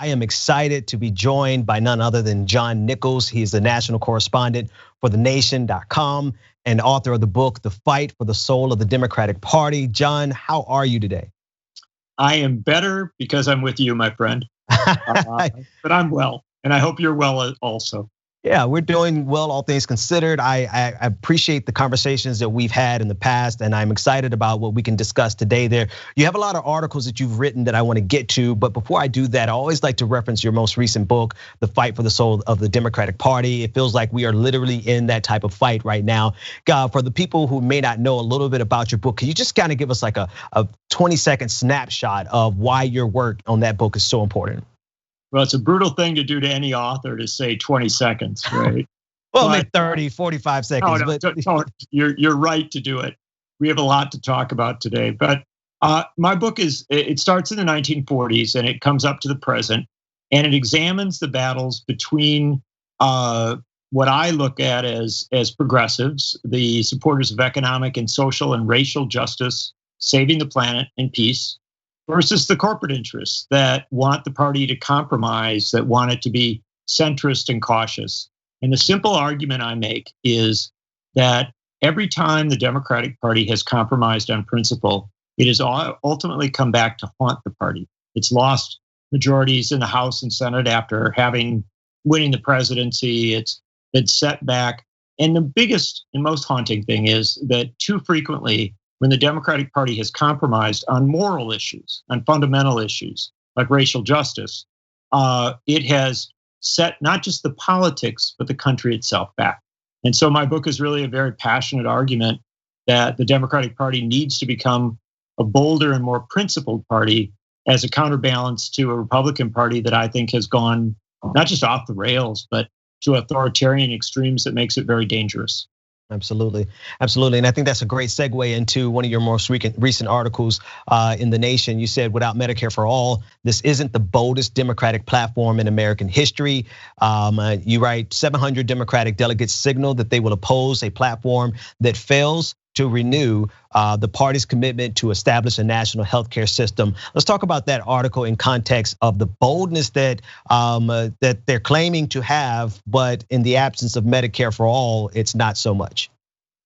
I am excited to be joined by none other than John Nichols. He's the national correspondent for thenation.com and author of the book, The Fight for the Soul of the Democratic Party. John, how are you today? I am better because I'm with you, my friend. But I'm well, and I hope you're well also. Yeah, we're doing well, all things considered. I appreciate the conversations that we've had in the past, and I'm excited about what we can discuss today there. You have a lot of articles that you've written that I want to get to, but before I do that, I always like to reference your most recent book, The Fight for the Soul of the Democratic Party. It feels like we are literally in that type of fight right now. For the people who may not know a little bit about your book, can you just kind of give us like a 20-second snapshot of why your work on that book is so important? Well, it's a brutal thing to do to any author to say 20 seconds, right? Well, maybe 30, 45 seconds. You're right to do it. We have a lot to talk about today. But my book it starts in the 1940s and it comes up to the present. And it examines the battles between what I look at as progressives, the supporters of economic and social and racial justice, saving the planet and peace, versus the corporate interests that want the party to compromise, that want it to be centrist and cautious. And the simple argument I make is that every time the Democratic Party has compromised on principle, it has ultimately come back to haunt the party. It's lost majorities in the House and Senate after winning the presidency. It's been set back. And the biggest and most haunting thing is that too frequently, when the Democratic Party has compromised on moral issues, on fundamental issues like racial justice, it has set not just the politics, but the country itself back. And so my book is really a very passionate argument that the Democratic Party needs to become a bolder and more principled party as a counterbalance to a Republican Party that I think has gone not just off the rails, but to authoritarian extremes that makes it very dangerous. Absolutely, absolutely, and I think that's a great segue into one of your most recent articles in The Nation. You said, without Medicare for all, this isn't the boldest Democratic platform in American history. You write, 700 Democratic delegates signal that they will oppose a platform that fails to renew the party's commitment to establish a national healthcare system. Let's talk about that article in context of the boldness that they're claiming to have, but in the absence of Medicare for all, it's not so much.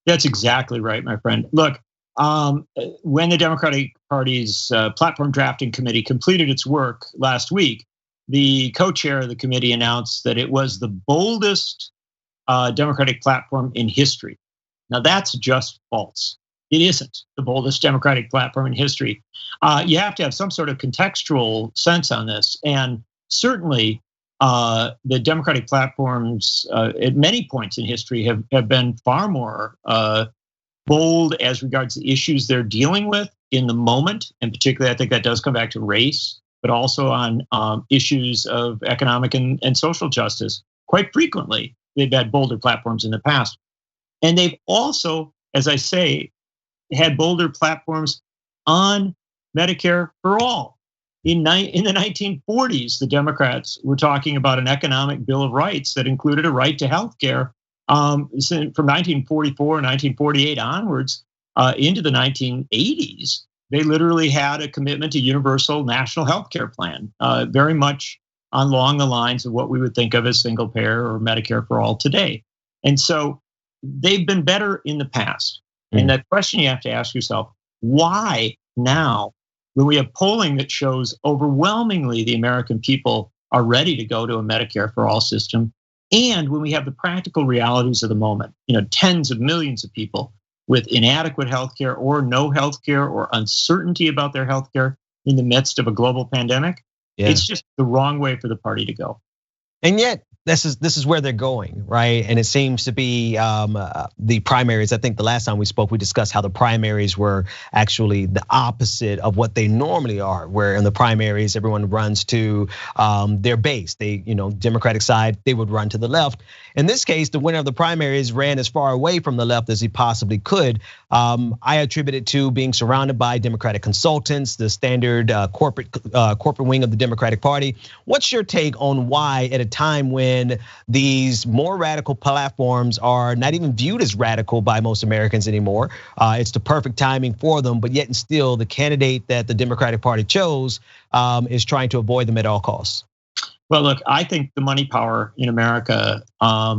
That's exactly right, my friend. Look, when the Democratic Party's platform drafting committee completed its work last week, the co-chair of the committee announced that it was the boldest Democratic platform in history. Now that's just false. It isn't the boldest Democratic platform in history. You have to have some sort of contextual sense on this. And certainly the Democratic platforms at many points in history have been far more bold as regards the issues they're dealing with in the moment. And particularly, I think that does come back to race, but also on issues of economic and social justice. Quite frequently, they've had bolder platforms in the past. And they've also, as I say, had bolder platforms on Medicare for all. In the 1940s, the Democrats were talking about an economic bill of rights that included a right to health care. From 1944, 1948 onwards into the 1980s, they literally had a commitment to universal national health care plan, very much along the lines of what we would think of as single payer or Medicare for all today. And so they've been better in the past. And the question you have to ask yourself, why now, when we have polling that shows overwhelmingly the American people are ready to go to a Medicare for all system, and when we have the practical realities of the moment, tens of millions of people with inadequate healthcare or no healthcare or uncertainty about their healthcare in the midst of a global pandemic, It's just the wrong way for the party to go. And yet, this is where they're going, right? And it seems to be the primaries. I think the last time we spoke, we discussed how the primaries were actually the opposite of what they normally are. Where in the primaries, everyone runs to their base. They, Democratic side, they would run to the left. In this case, the winner of the primaries ran as far away from the left as he possibly could. I attribute it to being surrounded by Democratic consultants, the standard corporate wing of the Democratic Party. What's your take on why, at a time when these more radical platforms are not even viewed as radical by most Americans anymore, it's the perfect timing for them, but yet and still the candidate that the Democratic Party chose is trying to avoid them at all costs? Well, look, I think the money power in America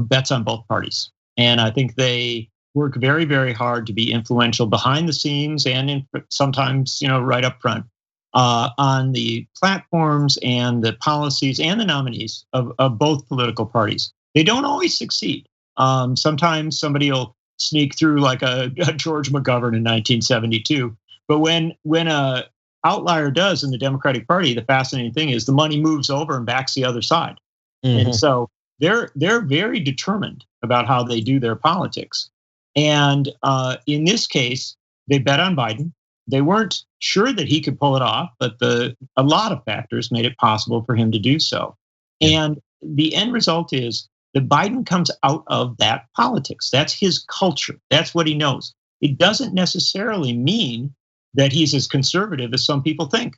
bets on both parties. And I think they work very, very hard to be influential behind the scenes and sometimes, right up front on the platforms and the policies and the nominees of both political parties. They don't always succeed. Sometimes somebody will sneak through like a George McGovern in 1972. But when a outlier does in the Democratic Party, the fascinating thing is the money moves over and backs the other side. And so they're very determined about how they do their politics. And in this case, they bet on Biden. They weren't sure that he could pull it off, but a lot of factors made it possible for him to do so. And the end result is that Biden comes out of that politics. That's his culture. That's what he knows. It doesn't necessarily mean that he's as conservative as some people think.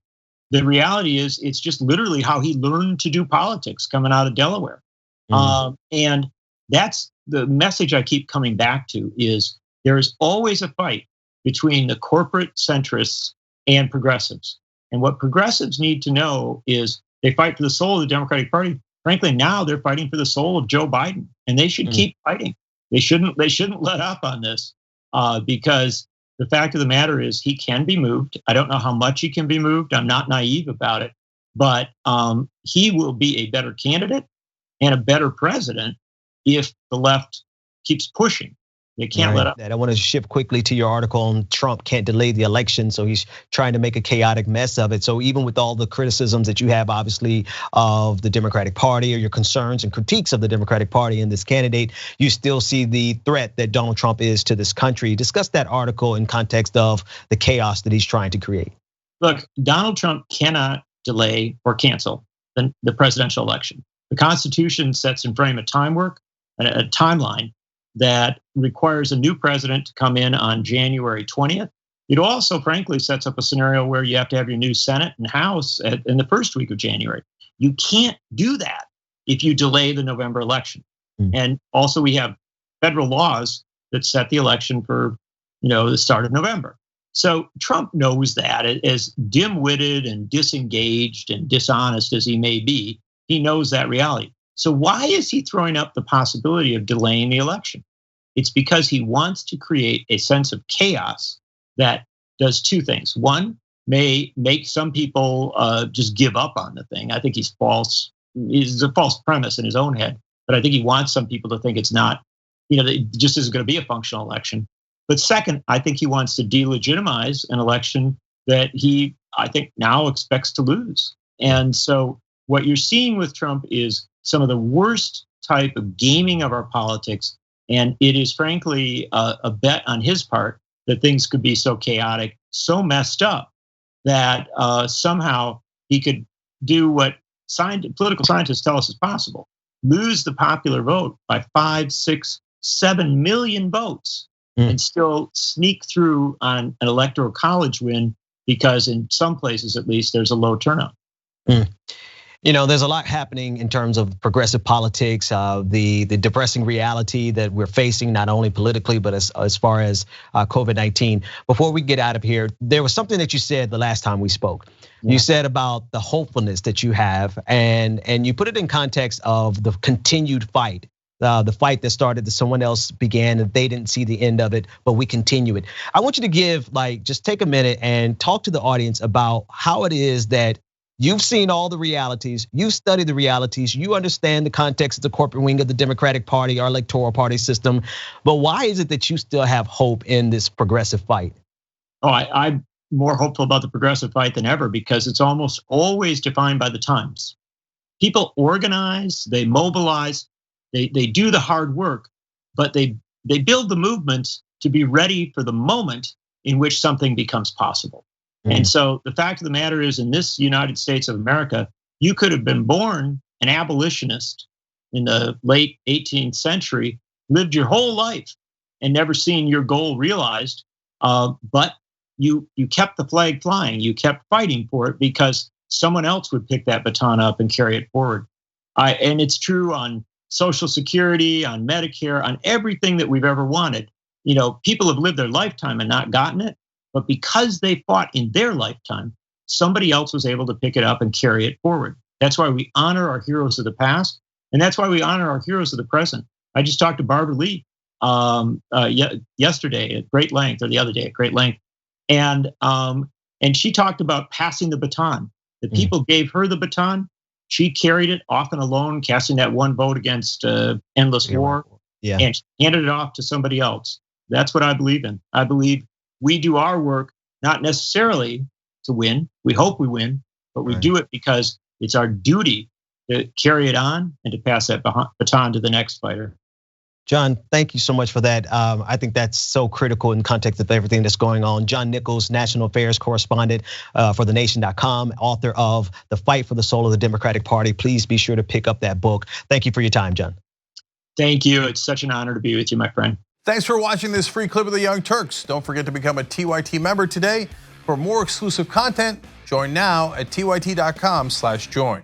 The reality is it's just literally how he learned to do politics coming out of Delaware. And that's the message I keep coming back to is there is always a fight between the corporate centrists and progressives. And what progressives need to know is they fight for the soul of the Democratic Party. Frankly, now they're fighting for the soul of Joe Biden, and they should keep fighting. They shouldn't let up on this because the fact of the matter is he can be moved. I don't know how much he can be moved. I'm not naive about it, but he will be a better candidate and a better president if the left keeps pushing. They can't let up. I want to shift quickly to your article on Trump can't delay the election, so he's trying to make a chaotic mess of it. So even with all the criticisms that you have, obviously, of the Democratic Party or your concerns and critiques of the Democratic Party and this candidate, you still see the threat that Donald Trump is to this country. Discuss that article in context of the chaos that he's trying to create. Look, Donald Trump cannot delay or cancel the presidential election. The Constitution sets in frame a timeline that requires a new president to come in on January 20th. It also, frankly, sets up a scenario where you have to have your new Senate and House in the first week of January. You can't do that if you delay the November election. And also we have federal laws that set the election for the start of November. So Trump knows that, as dim-witted and disengaged and dishonest as he may be, he knows that reality. So why is he throwing up the possibility of delaying the election? It's because he wants to create a sense of chaos that does two things. One, may make some people just give up on the thing. I think he's false. He's a false premise in his own head, but I think he wants some people to think it's not, that it just isn't going to be a functional election. But second, I think he wants to delegitimize an election that he, I think, now expects to lose. And so what you're seeing with Trump is some of the worst type of gaming of our politics. And it is frankly a bet on his part that things could be so chaotic, so messed up that somehow he could do what political scientists tell us is possible: lose the popular vote by 5, 6, 7 million votes and still sneak through on an electoral college win because in some places, at least, there's a low turnout. There's a lot happening in terms of progressive politics, the depressing reality that we're facing, not only politically, but as far as COVID-19. Before we get out of here, there was something that you said the last time we spoke. Yeah. You said about the hopefulness that you have, and you put it in context of the continued fight. The fight that started that someone else began and they didn't see the end of it, but we continue it. I want you to just take a minute and talk to the audience about how it is that you've seen all the realities, you study the realities, you understand the context of the corporate wing of the Democratic Party, our electoral party system. But why is it that you still have hope in this progressive fight? I'm more hopeful about the progressive fight than ever because it's almost always defined by the times. People organize, they mobilize, they do the hard work, but they build the movements to be ready for the moment in which something becomes possible. And so the fact of the matter is, in this United States of America, you could have been born an abolitionist in the late 18th century, lived your whole life and never seen your goal realized, but you kept the flag flying, you kept fighting for it because someone else would pick that baton up and carry it forward. And it's true on Social Security, on Medicare, on everything that we've ever wanted. People have lived their lifetime and not gotten it. But because they fought in their lifetime, somebody else was able to pick it up and carry it forward. That's why we honor our heroes of the past, and that's why we honor our heroes of the present. I just talked to Barbara Lee yesterday at great length, or the other day at great length, and she talked about passing the baton. The people gave her the baton. She carried it, often alone, casting that one vote against endless war, and she handed it off to somebody else. That's what I believe in. I believe we do our work not necessarily to win. We hope we win, but we do it because it's our duty to carry it on and to pass that baton to the next fighter. John, thank you so much for that. I think that's so critical in context of everything that's going on. John Nichols, national affairs correspondent for thenation.com, author of The Fight for the Soul of the Democratic Party. Please be sure to pick up that book. Thank you for your time, John. Thank you. It's such an honor to be with you, my friend. Thanks for watching this free clip of the Young Turks. Don't forget to become a TYT member today. For more exclusive content, join now at tyt.com/join.